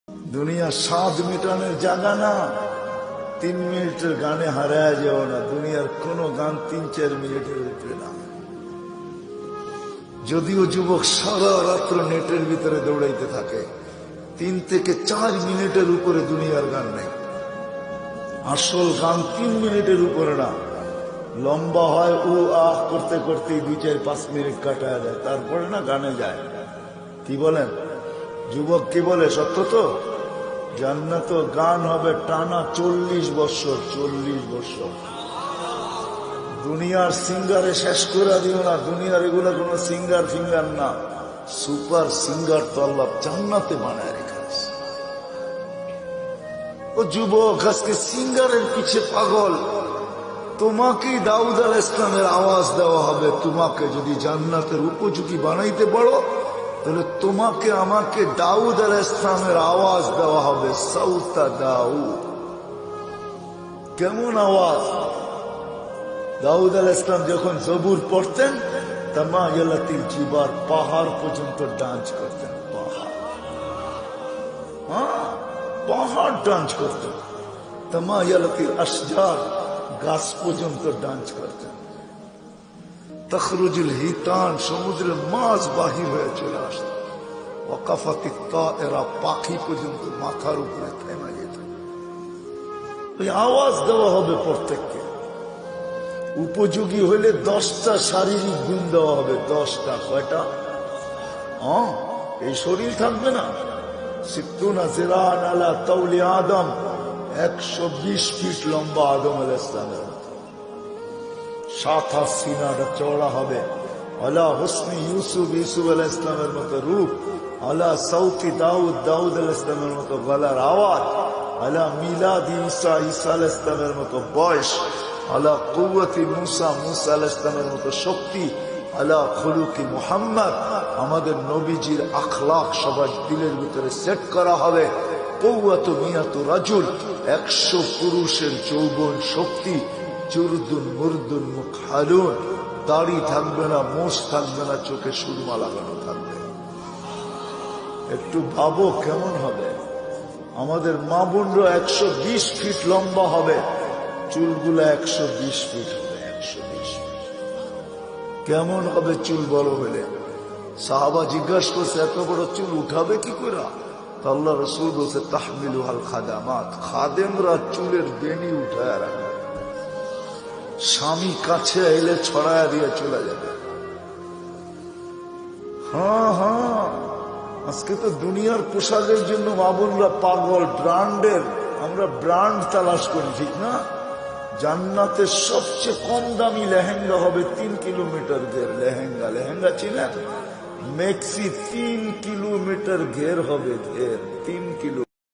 দুনিয়া স্বাদ মেটানোর জায়গা না। 3 মিনিটের গানে হারায় যাও না। দুনিয়ার কোন গান 3-4 মিনিটের উপরে না। যদিও যুবক সারা রাত্র নেটের ভিতরে দৌড়াইতে থাকে, 3 থেকে 4 মিনিটের উপরে দুনিয়ার গান নেই। আসল গান 3 মিনিটের উপরে না। লম্বা হয় ও আহ করতে করতে 2-4-5 মিনিট কাটায় যায়, তারপরে না গানে যায়। কি বলেন যুবক? কি বলে? সত্য তো? জান্নাত গান হবে টানা 40 বছর। 40 বছর। দুনিয়ার সিঙ্গারে শেষ করে দিও না। দুনিয়ার এগুলো কোন সিঙ্গার ফিঙ্গার না, সুপার সিঙ্গার তো আল্লাহ জান্নাতে বানায় রেখেছে। ও যুবক, আজকে সিঙ্গারের পিছে পাগল। তোমাকেই দাউদ আলাইহিস সালামের আওয়াজ দেওয়া হবে। তোমাকে যদি জান্নাতের উপযোগী বানাইতে পারো, তাহলে তোমাকে আমাকে দাউদ আলাইহিস সালামের আওয়াজ দেওয়া হবে। সাউতা দাউদ। কেমন আওয়াজ? দাউদ আলাইহিস সালাম যখন জবুর পড়তেন, তামায়ালাতিল জিবাল, পাহাড় পর্যন্ত ডান্স করতেন। পাহাড় ডান্স করতেন। তামায়ালাতিল আশজার, গাছ পর্যন্ত ডান্স করতেন। তখরুজুল হিতান, সমুদ্রের মাছ বাহির হয়ে চলে আসত। ওয়াকাফাতিত তায়রা, পাখি পর্যন্ত মাথার উপরে থেমে যেত। ওই আওয়াজ দেওয়া হবে প্রত্যেককে। উপযোগী হইলে 10টা শারীরিক গুণ দেওয়া হবে। 10টা। কয়টা? এই শরীর থাকবে না। 60 জিরান আলা তাওলি আদম, 120 ফিট লম্বা আদম আলাইহিস সালামের। 7 হাত সিনাটা চওড়া হবে। আলা হুসনি ইউসুফ, ইউসুফ আলাইহিস সালামের মতো রূপ। আলা সাউতি দাউদ, দাউদ আলাইহিস সালামের মতো গলার আওয়াজ। আলা মিলাদি ঈসা, ঈসা আলাইহিস সালামের মতো বয়স। আলা কুওয়াতি মুসা, মুসা আলাইহিস সালামের মতো শক্তি। আলা খুলুকি মুহাম্মদ, আমাদের নবীজির আখলাক সবার দিলের ভিতরে সেট করা হবে। কুওয়াতু মিয়াতু রাজুল, 100 পুরুষের যৌবন শক্তি। জুরদুন মুরদুন মুখালুন, দাড়ি থাকবে না, মোষ থাকবে না, চোখে সুরমা লাগানো থাকবে। একটু ভাবো কেমন হবে। আমাদের মা বোনরা 120 ফিট লম্বা হবে, চুলগুলা 120 ফিট হবে। 120 ফিট কেমন হবে চুল বড় হলে? সাহাবা জিজ্ঞাসা করছে, এত বড় চুল উঠাবে কি করে? আল্লাহ রাসূল বলছে, তাহমিলুহাল খাদামাত, খাদেমরা চুলের বেনি উঠায় রাখে। স্বামী কাছে এলে ছড়ায়া দিয়ে চলে যাবে। আজকে তো দুনিয়ার পোশাকের জন্য মা বোনরা পাগল। ব্র্যান্ডের, আমরা ব্র্যান্ড তালাশ করি, ঠিক না? জান্নাতের সবচেয়ে কম দামি লেহেঙ্গা হবে 3 কিলোমিটার ঘের। লেহেঙ্গা, লেহেঙ্গা চিনেন? মেক্সি 3 কিলোমিটার ঘের হবে। ঘের 3 কিলো।